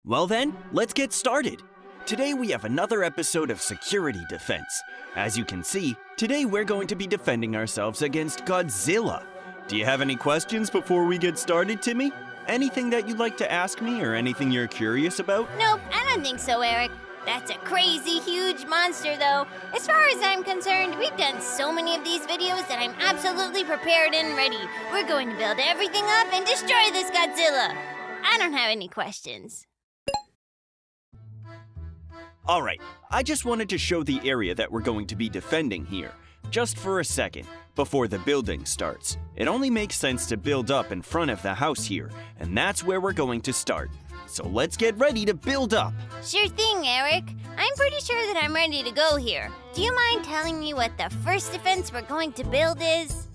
Well then, let's get started. Today we have another episode of Security Defense. As you can see, today we're going to be defending ourselves against Godzilla. Do you have any questions before we get started, Timmy? Anything that you'd like to ask me or anything you're curious about? Nope, I don't think so, Eric. That's a crazy, huge monster, though. As far as I'm concerned, we've done so many of these videos that I'm absolutely prepared and ready. We're going to build everything up and destroy this Godzilla. I don't have any questions. Alright, I just wanted to show the area that we're going to be defending here, just for a second, before the building starts. It only makes sense to build up in front of the house here, and that's where we're going to start. So let's get ready to build up. Sure thing, Eric. I'm pretty sure that I'm ready to go here. Do you mind telling me what the first defense we're going to build is?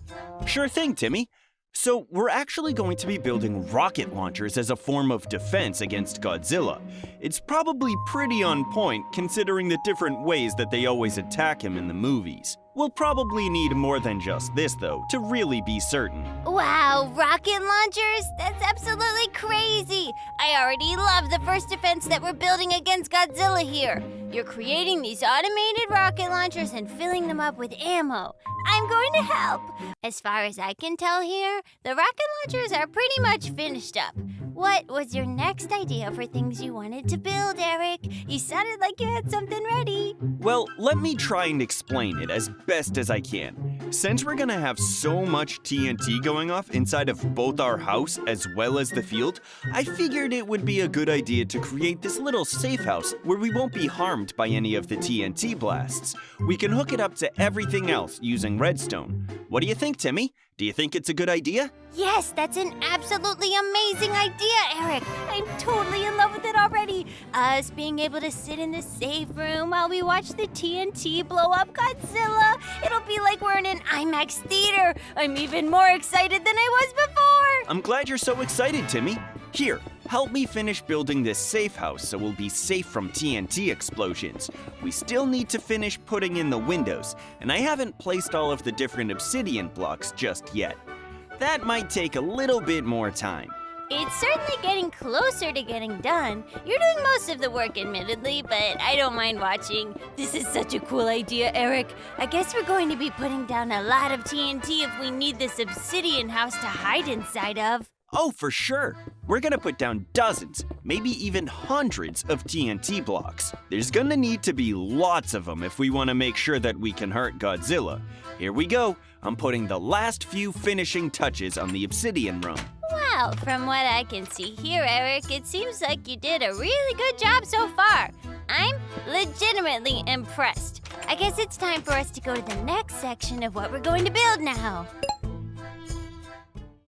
Sure thing, Timmy. So we're actually going to be building rocket launchers as a form of defense against Godzilla. It's probably pretty on point considering the different ways that they always attack him in the movies. We'll probably need more than just this, though, to really be certain. Wow, rocket launchers? That's absolutely crazy! I already love the first defense that we're building against Godzilla here. You're creating these automated rocket launchers and filling them up with ammo. I'm going to help. As far as I can tell here, the rocket launchers are pretty much finished up. What was your next idea for things you wanted to build, Eric? You sounded like you had something ready. Well, let me try and explain it as best as I can. Since we're gonna have so much TNT going off inside of both our house as well as the field, I figured it would be a good idea to create this little safe house where we won't be harmed by any of the TNT blasts. We can hook it up to everything else using redstone. What do you think, Timmy? Do you think it's a good idea? Yes, that's an absolutely amazing idea, Eric. I'm totally in love with it already. Us being able to sit in the safe room while we watch the TNT blow up Godzilla. It'll be like we're in an IMAX theater. I'm even more excited than I was before. I'm glad you're so excited, Timmy. Here, help me finish building this safe house so we'll be safe from TNT explosions. We still need to finish putting in the windows, and I haven't placed all of the different obsidian blocks just yet. That might take a little bit more time. It's certainly getting closer to getting done. You're doing most of the work, admittedly, but I don't mind watching. This is such a cool idea, Eric. I guess we're going to be putting down a lot of TNT if we need this obsidian house to hide inside of. Oh, for sure. We're gonna put down dozens, maybe even hundreds of TNT blocks. There's gonna need to be lots of them if we want to make sure that we can hurt Godzilla. Here we go. I'm putting the last few finishing touches on the obsidian room. Well, from what I can see here, Eric, it seems like you did a really good job so far. I'm legitimately impressed. I guess it's time for us to go to the next section of what we're going to build now.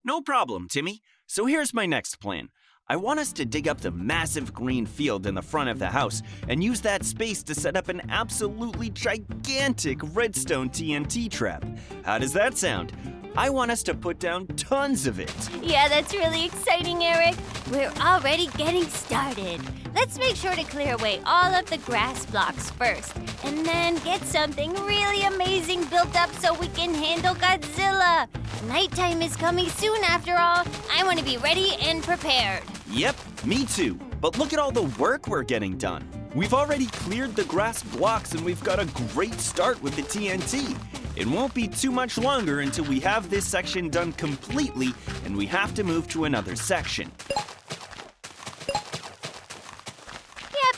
No problem, Timmy. So here's my next plan. I want us to dig up the massive green field in the front of the house and use that space to set up an absolutely gigantic redstone TNT trap. How does that sound? I want us to put down tons of it. Yeah, that's really exciting, Eric. We're already getting started. Let's make sure to clear away all of the grass blocks first, and then get something really amazing built up so we can handle Godzilla. Nighttime is coming soon after all. I want to be ready and prepared. Yep, me too. But look at all the work we're getting done. We've already cleared the grass blocks and we've got a great start with the TNT. It won't be too much longer until we have this section done completely and we have to move to another section. Yep,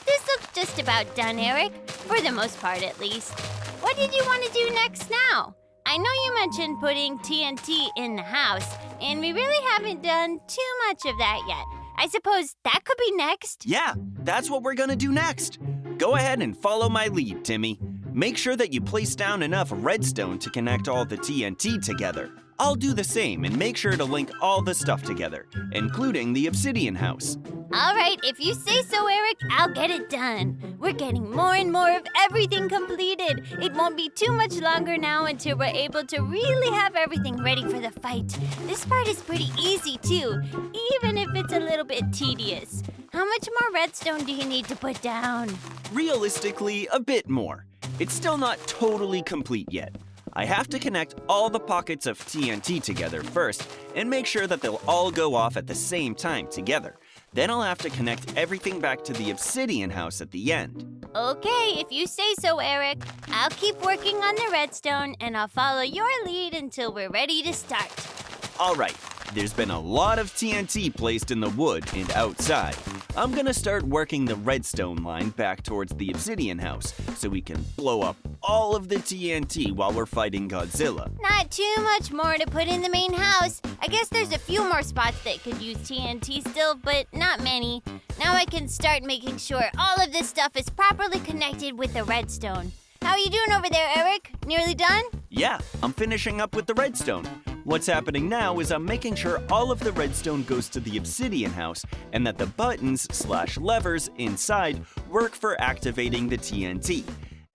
this looks just about done, Eric. For the most part, at least. What did you want to do next now? I know you mentioned putting TNT in the house, and we really haven't done too much of that yet. I suppose that could be next? Yeah, that's what we're gonna do next. Go ahead and follow my lead, Timmy. Make sure that you place down enough redstone to connect all the TNT together. I'll do the same and make sure to link all the stuff together, including the obsidian house. All right, if you say so, Eric, I'll get it done. We're getting more and more of everything completed. It won't be too much longer now until we're able to really have everything ready for the fight. This part is pretty easy, too, even if it's a little bit tedious. How much more redstone do you need to put down? Realistically, a bit more. It's still not totally complete yet. I have to connect all the pockets of TNT together first and make sure that they'll all go off at the same time together. Then I'll have to connect everything back to the obsidian house at the end. Okay, if you say so, Eric. I'll keep working on the redstone, and I'll follow your lead until we're ready to start. All right, there's been a lot of TNT placed in the wood and outside. I'm gonna start working the redstone line back towards the obsidian house so we can blow up all of the TNT while we're fighting Godzilla. Not too much more to put in the main house. I guess there's a few more spots that could use TNT still, but not many. Now I can start making sure all of this stuff is properly connected with the redstone. How are you doing over there, Eric? Nearly done? Yeah, I'm finishing up with the redstone. What's happening now is I'm making sure all of the redstone goes to the obsidian house and that the buttons/levers inside work for activating the TNT.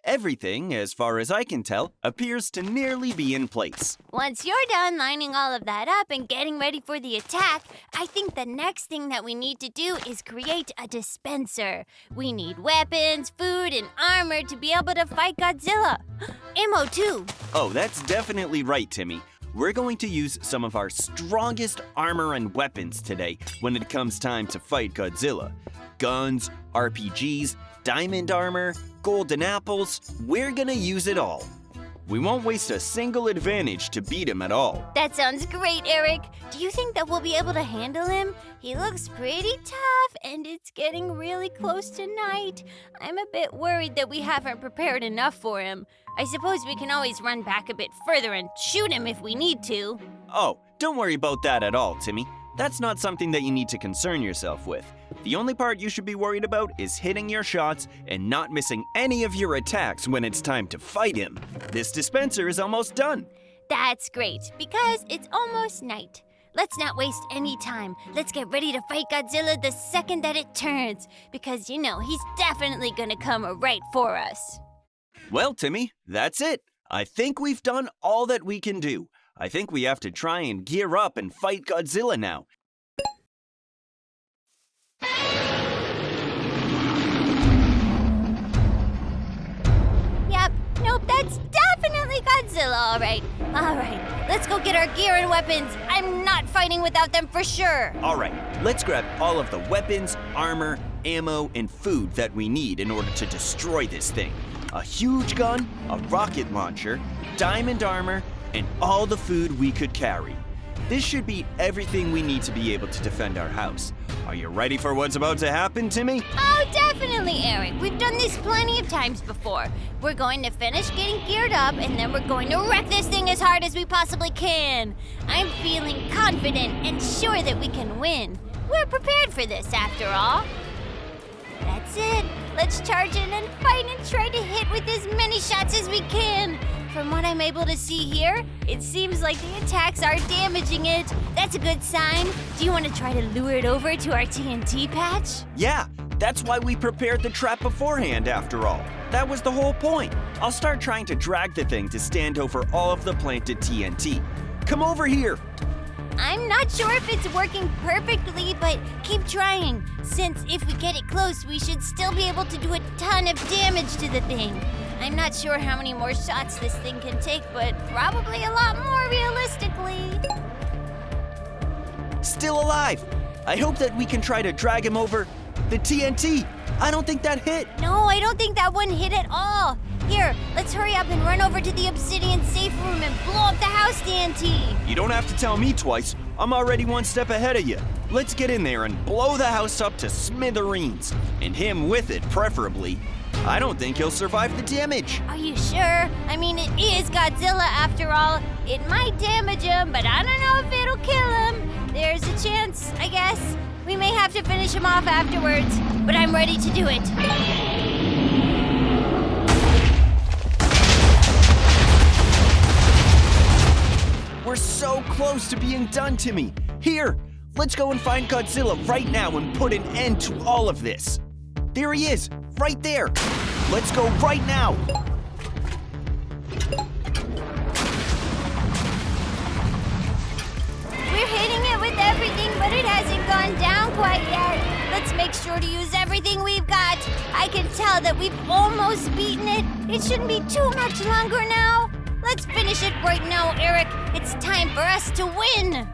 Everything, as far as I can tell, appears to nearly be in place. Once you're done lining all of that up and getting ready for the attack, I think the next thing that we need to do is create a dispenser. We need weapons, food, and armor to be able to fight Godzilla. Ammo, too. Oh, that's definitely right, Timmy. We're going to use some of our strongest armor and weapons today when it comes time to fight Godzilla. Guns, RPGs, diamond armor, golden apples, we're gonna use it all. We won't waste a single advantage to beat him at all. That sounds great, Eric. Do you think that we'll be able to handle him? He looks pretty tough, and it's getting really close to night. I'm a bit worried that we haven't prepared enough for him. I suppose we can always run back a bit further and shoot him if we need to. Oh, don't worry about that at all, Timmy. That's not something that you need to concern yourself with. The only part you should be worried about is hitting your shots and not missing any of your attacks when it's time to fight him. This dispenser is almost done. That's great, because it's almost night. Let's not waste any time. Let's get ready to fight Godzilla the second that it turns, because you know he's definitely gonna come right for us. Well, Timmy, that's it. I think we've done all that we can do. I think we have to try and gear up and fight Godzilla now. Yep, nope, that's definitely Godzilla, all right. All right, let's go get our gear and weapons. I'm not fighting without them for sure. All right, let's grab all of the weapons, armor, ammo, and food that we need in order to destroy this thing. A huge gun, a rocket launcher, diamond armor, and all the food we could carry. This should be everything we need to be able to defend our house. Are you ready for what's about to happen, Timmy? Oh, definitely, Eric. We've done this plenty of times before. We're going to finish getting geared up, and then we're going to wreck this thing as hard as we possibly can. I'm feeling confident and sure that we can win. We're prepared for this, after all. That's it. Let's charge in and fight and try to hit with as many shots as we can. From what I'm able to see here, it seems like the attacks are damaging it. That's a good sign. Do you want to try to lure it over to our TNT patch? Yeah, that's why we prepared the trap beforehand, after all. That was the whole point. I'll start trying to drag the thing to stand over all of the planted TNT. Come over here. I'm not sure if it's working perfectly, but keep trying. Since if we get it close, we should still be able to do a ton of damage to the thing. I'm not sure how many more shots this thing can take, but probably a lot more realistically. Still alive. I hope that we can try to drag him over the TNT. I don't think that hit. No, I don't think that one hit at all. Here, let's hurry up and run over to the obsidian safe room and blow up the house TNT. You don't have to tell me twice. I'm already one step ahead of you. Let's get in there and blow the house up to smithereens. And him with it, preferably. I don't think he'll survive the damage. Are you sure? I mean, it is Godzilla after all. It might damage him, but I don't know if it'll kill him. There's a chance, I guess. We may have to finish him off afterwards, but I'm ready to do it. We're so close to being done, Timmy. Here, let's go and find Godzilla right now and put an end to all of this. There he is, right there. Let's go right now. We're hitting it with everything, but it hasn't gone down quite yet. Let's make sure to use everything we've got. I can tell that we've almost beaten it. It shouldn't be too much longer now. Let's finish it right now, Eric. It's time for us to win.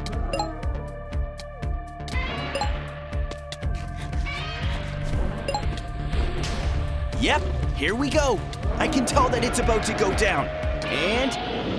Yep, here we go. I can tell that it's about to go down. And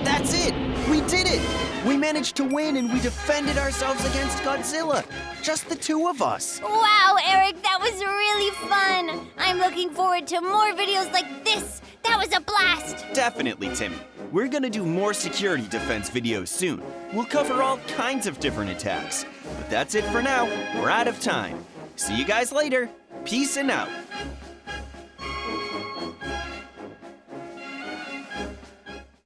that's it. We did it. We managed to win and we defended ourselves against Godzilla. Just the two of us. Wow, Eric, that was really fun. I'm looking forward to more videos like this. That was a blast. Definitely, Timmy. We're gonna do more security defense videos soon. We'll cover all kinds of different attacks. But that's it for now. We're out of time. See you guys later. Peace and out.